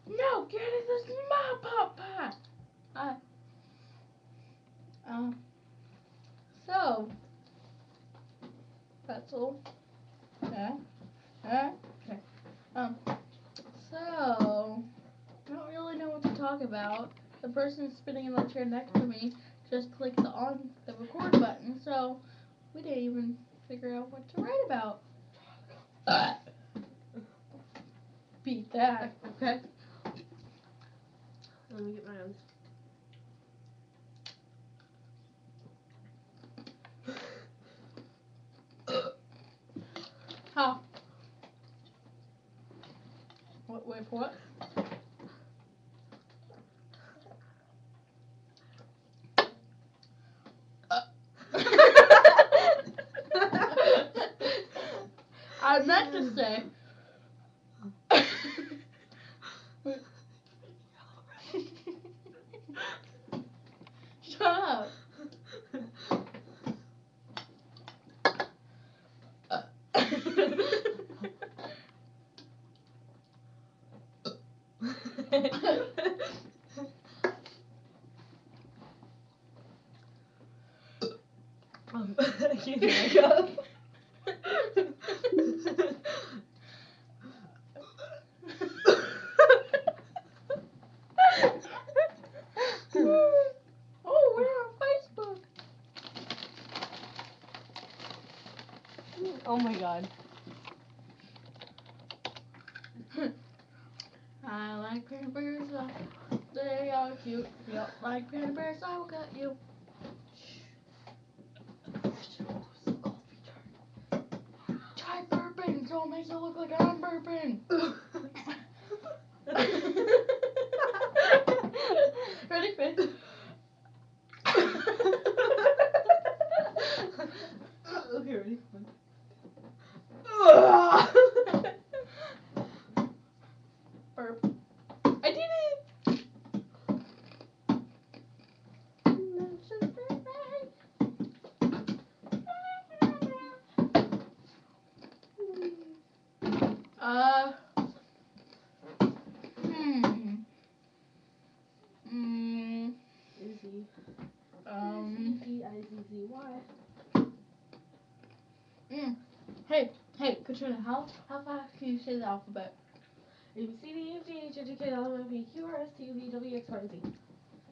No, Kitty, this is my papa. So, pretzel. Okay. Okay. So, I don't really know what to talk about. The person sitting in the chair next to me just clicked the record button, so we didn't even figure out what to write about. Beat that. Okay. Let me get my own. How? Wait for what? I meant to say. Shut up. I can't back up. Oh, we're on Facebook. Oh my god. I like pretty bears, they are cute. You don't like pretty bears, I will cut you. Try burping, so it makes it look like I'm burping. Ready, Finn? Okay, ready? Burp. I did it! Izzy. E-I-Z-Z-Y. Hey, Katrina, how fast can you say the alphabet? A, B, C, D, F, G, H, I, J, K, L, M, N, P, Q, R, S, T, U, V, W, X, Y, and Z.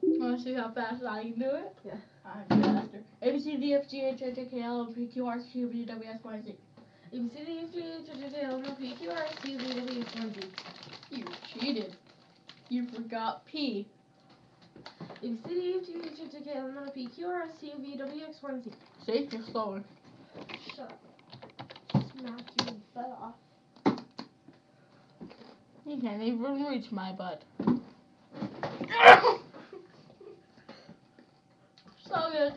You want to see how fast I can do it? Yeah. I'm faster. A, B, C, D, F, G, H, I, J, K, L, M, P, Q, R, S, T, U, V, W, X, Y, and Z. A, B, C, D, F, G, H, I, J, K, L, M, N, P, Q, R, S, T, U, V, W, X, Y, and Z. You cheated. You forgot P. A, B, C, D, F, G, H, I, J, K, L, M, N, P, Q, R, S, T, U, V, W, X, Y, and Z. See? You're slower. Shut up. Smack your butt off. You can't even reach my butt. So good.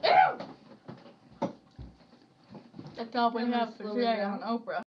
That's all we have for today on Oprah.